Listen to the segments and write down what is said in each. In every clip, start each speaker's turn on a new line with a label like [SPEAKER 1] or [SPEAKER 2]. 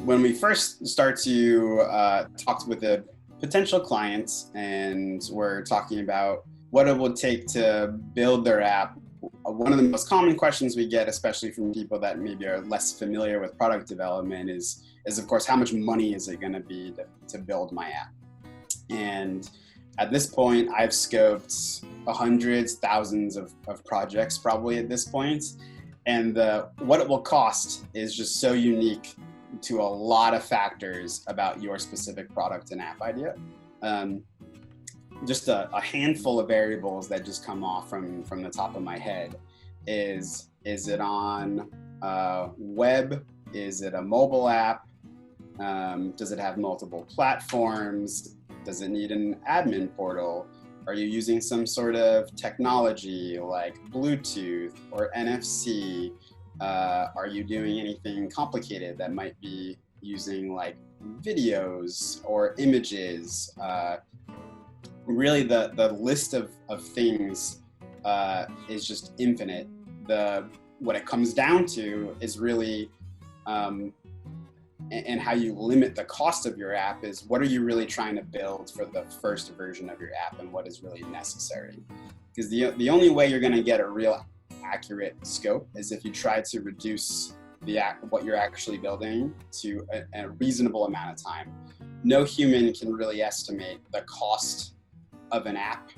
[SPEAKER 1] when we first start to talk with a potential client and we're talking about what it will take to build their app, one of the most common questions we get, especially from people that maybe are less familiar with product development, is of course, how much money is it going to be to build my app? And at this point, I've scoped hundreds, thousands of projects probably at this point. And what it will cost is just so unique to a lot of factors about your specific product and app idea. Just a handful of variables that just come off from the top of my head is it on web? Is it a mobile app? Does it have multiple platforms? Does it need an admin portal? Are you using some sort of technology like Bluetooth or NFC? Are you doing anything complicated that might be using like videos or images? Really, the list of things is just infinite. What it comes down to is really, and how you limit the cost of your app is what are you really trying to build for the first version of your app and what is really necessary. Because the only way you're going to get a real accurate scope is if you try to reduce what you're actually building to a reasonable amount of time. No human can really estimate the cost of an app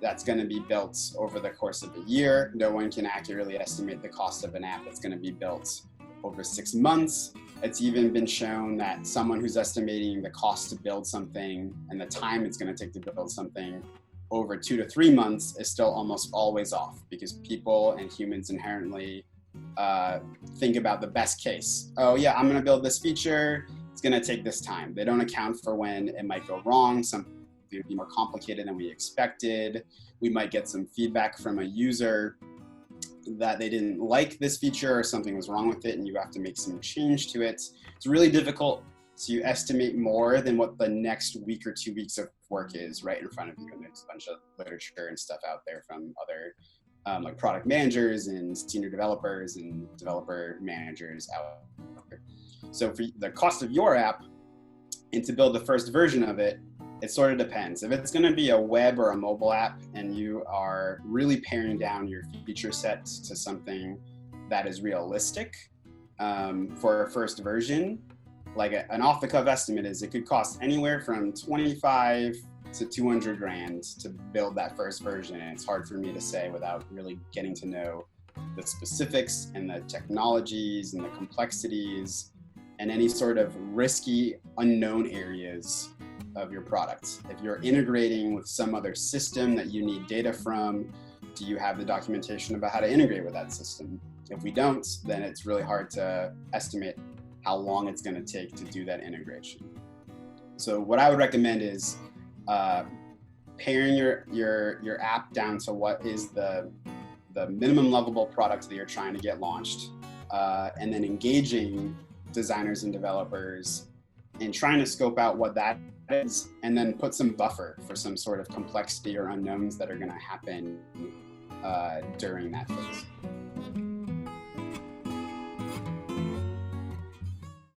[SPEAKER 1] that's going to be built over the course of a year. No one can accurately estimate the cost of an app that's going to be built over 6 months. It's even been shown that someone who's estimating the cost to build something and the time it's going to take to build something over 2 to 3 months is still almost always off, because people and humans inherently think about the best case. Oh yeah, I'm going to build this feature. It's going to take this time. They don't account for when it might go wrong. Something would be more complicated than we expected. We might get some feedback from a user that they didn't like this feature or something was wrong with it and you have to make some change to it. It's really difficult to estimate more than what the next week or 2 weeks of work is right in front of you. And there's a bunch of literature and stuff out there from other like product managers and senior developers and developer managers out there. So for the cost of your app and to build the first version of it, it sort of depends. If it's going to be a web or a mobile app and you are really paring down your feature set to something that is realistic for a first version, like an off-the-cuff estimate is it could cost anywhere from 25 to 200 grand to build that first version. And it's hard for me to say without really getting to know the specifics and the technologies and the complexities and any sort of risky unknown areas of your product. If you're integrating with some other system that you need data from, do you have the documentation about how to integrate with that system? If we don't, then it's really hard to estimate how long it's going to take to do that integration. So what I would recommend is paring your app down to what is the minimum lovable product that you're trying to get launched, and then engaging designers and developers and trying to scope out what that is, and then put some buffer for some sort of complexity or unknowns that are going to happen during that phase.